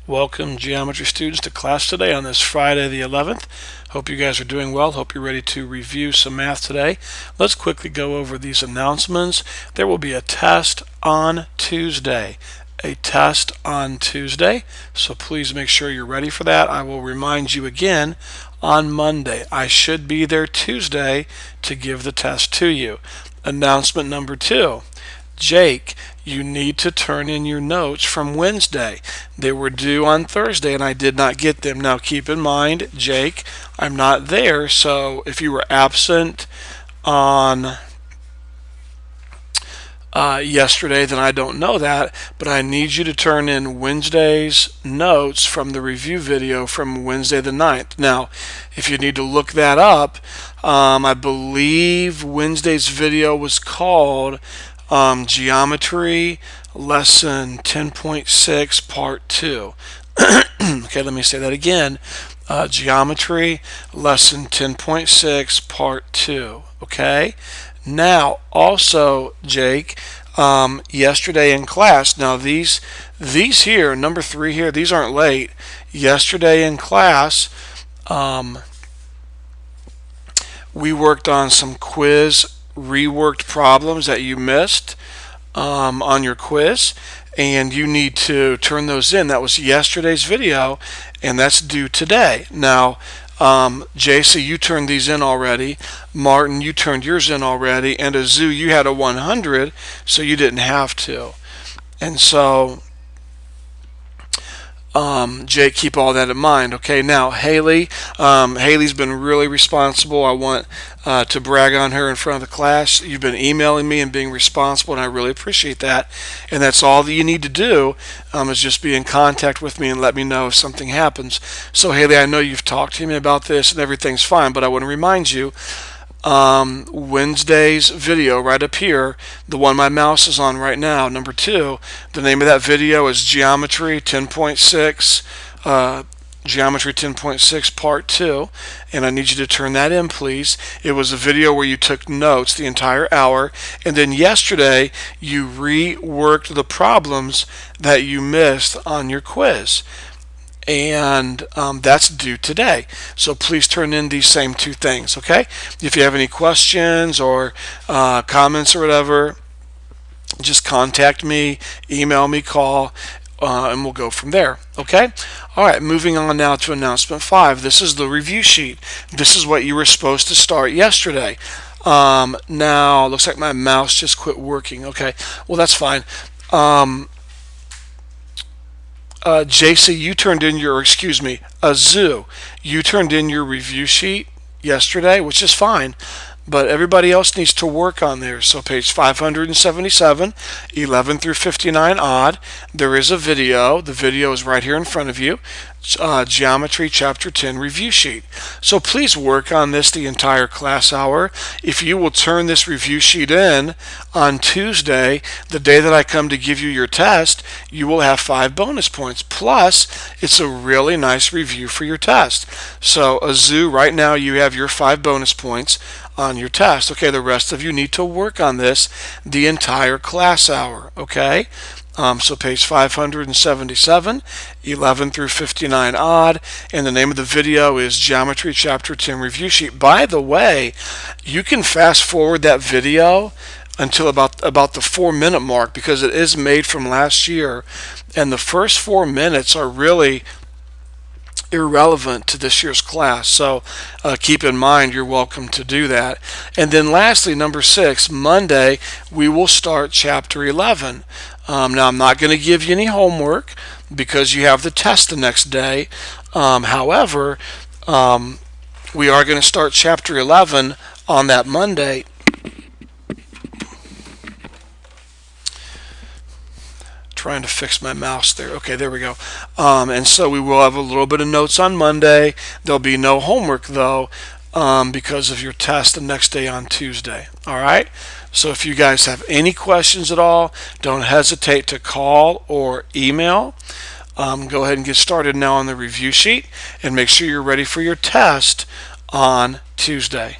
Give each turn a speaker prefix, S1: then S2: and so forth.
S1: Welcome, geometry students, to class today on this Friday the 11th. Hope you guys are doing well. Hope you're ready to review some math today. Let's quickly go over these announcements. There will be a test on Tuesday. A test on Tuesday, so please make sure you're ready for that. I will remind you again on Monday. I should be there Tuesday to give the test to you. Announcement number 2. Jake, you need to turn in your notes from Wednesday. They were due on Thursday and I did not get them. Now keep in mind, Jake, I'm not there, so if you were absent on yesterday, then I don't know that, but I need you to turn in Wednesday's notes from the review video from Wednesday the 9th. Now, if you need to look that up, I believe Wednesday's video was called Geometry Lesson 10.6 Part 2. Okay, let me say that again. Geometry Lesson 10.6 Part 2. Okay? Now, also, Jake, yesterday in class, now these here, number 3 here, these aren't late. Yesterday in class, we worked on some quiz reworked problems that you missed on your quiz, and you need to turn those in. That was yesterday's video, and that's due today. Now, JC, you turned these in already. Martin, you turned yours in already. And Azu, you had a 100, so you didn't have to. And so, Jake, keep all that in mind. Okay, now Haley. Haley's been really responsible. I want to brag on her in front of the class. You've been emailing me and being responsible, and I really appreciate that. And that's all that you need to do is just be in contact with me and let me know if something happens. So Haley, I know you've talked to me about this and everything's fine, but I want to remind you, Wednesday's video right up here, the one my mouse is on right now, number 2, the name of that video is Geometry 10.6 Geometry 10.6 Part 2, and I need you to turn that in, please. It was a video where you took notes the entire hour, and then yesterday you reworked the problems that you missed on your quiz. And that's due today. So please turn in these same 2 things, okay? If you have any questions or comments or whatever, just contact me, email me, call, and we'll go from there, okay? All right, moving on now to announcement 5. This is the review sheet. This is what you were supposed to start yesterday. Now, looks like my mouse just quit working. Okay, well, that's fine. JC, you turned in your, Azu, you turned in your review sheet yesterday, which is fine, but everybody else needs to work on theirs. So page 577, 11 through 59 odd, there is a video. The video is right here in front of you. Geometry Chapter 10 review sheet. So please work on this the entire class hour. If you will turn this review sheet in on Tuesday, the day that I come to give you your test, you will have 5 bonus points. Plus, it's a really nice review for your test. So Azu, right now you have your 5 bonus points on your test. Okay, the rest of you need to work on this the entire class hour. Okay? So page 577, 11 through 59 odd, and the name of the video is Geometry Chapter 10 Review Sheet. By the way, you can fast forward that video until about the 4-minute mark because it is made from last year, and the first 4 minutes are really irrelevant to this year's class, so keep in mind you're welcome to do that. And then lastly, number 6, Monday we will start chapter 11. Now I'm not going to give you any homework because you have the test the next day. However, we are going to start chapter 11 on that Monday. Trying to fix my mouse there. Okay, there we go. And so we will have a little bit of notes on Monday. There'll be no homework though because of your test the next day on Tuesday. All right? So if you guys have any questions at all, don't hesitate to call or email. Go ahead and get started now on the review sheet and make sure you're ready for your test on Tuesday.